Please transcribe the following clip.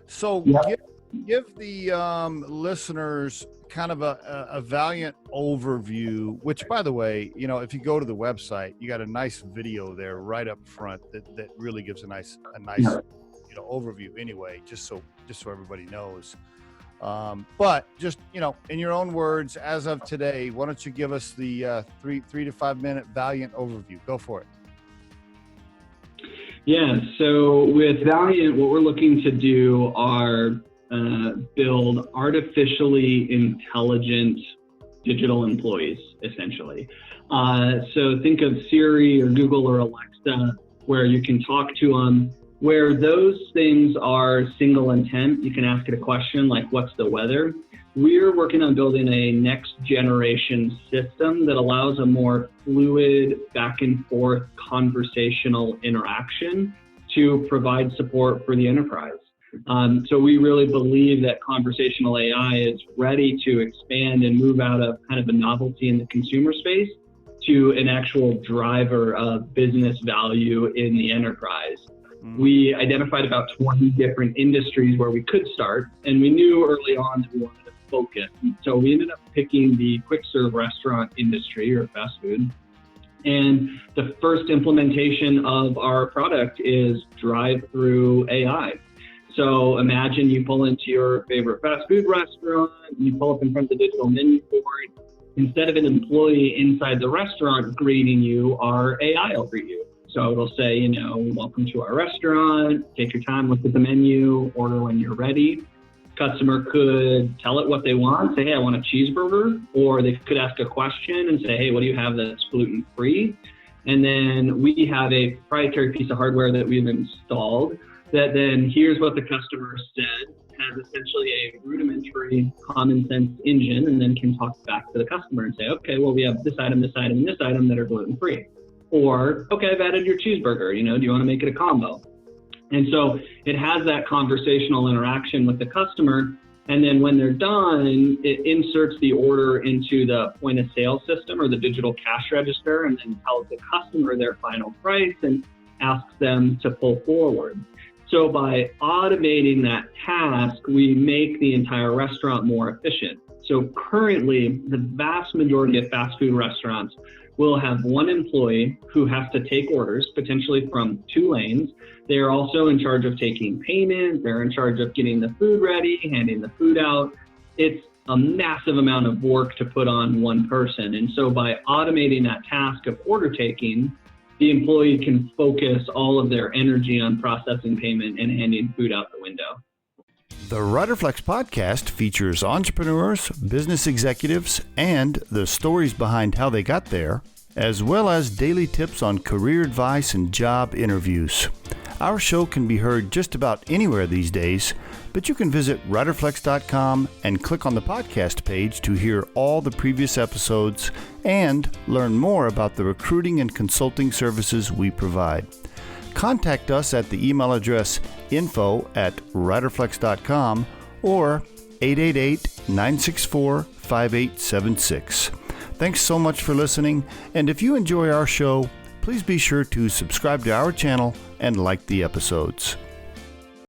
So give the listeners kind of a Valyant overview, which, by the way, if you go to the website, you got a nice video there right up front that really gives a nice overview anyway, just so everybody knows. But just, in your own words, as of today, why don't you give us the 3 to 5 minute Valyant overview? Go for it. Yeah, so with Valyant, what we're looking to do are build artificially intelligent digital employees, essentially. So think of Siri or Google or Alexa, where you can talk to them, where those things are single intent. You can ask it a question like, what's the weather? We're working on building a next generation system that allows a more fluid back and forth conversational interaction to provide support for the enterprise. So we really believe that conversational AI is ready to expand and move out of kind of a novelty in the consumer space to an actual driver of business value in the enterprise. We identified about 20 different industries where we could start, and we knew early on that we wanted to focus. So we ended up picking the quick serve restaurant industry, or fast food. And the first implementation of our product is drive-through AI. So imagine you pull into your favorite fast food restaurant, you pull up in front of the digital menu board. Instead of an employee inside the restaurant greeting you, our AI will greet you. So it'll say, welcome to our restaurant, take your time, look at the menu, order when you're ready. Customer could tell it what they want, say, hey, I want a cheeseburger, or they could ask a question and say, hey, what do you have that's gluten-free? And then we have a proprietary piece of hardware that we've installed that then here's what the customer said, has essentially a rudimentary common sense engine, and then can talk back to the customer and say, okay, well, we have this item, this item, and this item that are gluten-free. Or, okay, I've added your cheeseburger, do you want to make it a combo? And so it has that conversational interaction with the customer. And then when they're done, it inserts the order into the point of sale system or the digital cash register, and then tells the customer their final price and asks them to pull forward. So by automating that task, we make the entire restaurant more efficient. So currently, the vast majority of fast food restaurants will have one employee who has to take orders, potentially from 2 lanes. They are also in charge of taking payment. They're in charge of getting the food ready, handing the food out. It's a massive amount of work to put on one person. And so by automating that task of order taking, the employee can focus all of their energy on processing payment and handing food out the window. The Riderflex podcast features entrepreneurs, business executives, and the stories behind how they got there, as well as daily tips on career advice and job interviews. Our show can be heard just about anywhere these days, but you can visit riderflex.com and click on the podcast page to hear all the previous episodes and learn more about the recruiting and consulting services we provide. Contact us at the email address info@riderflex.com or 888-964-5876. Thanks so much for listening, and if you enjoy our show, please be sure to subscribe to our channel and like the episodes.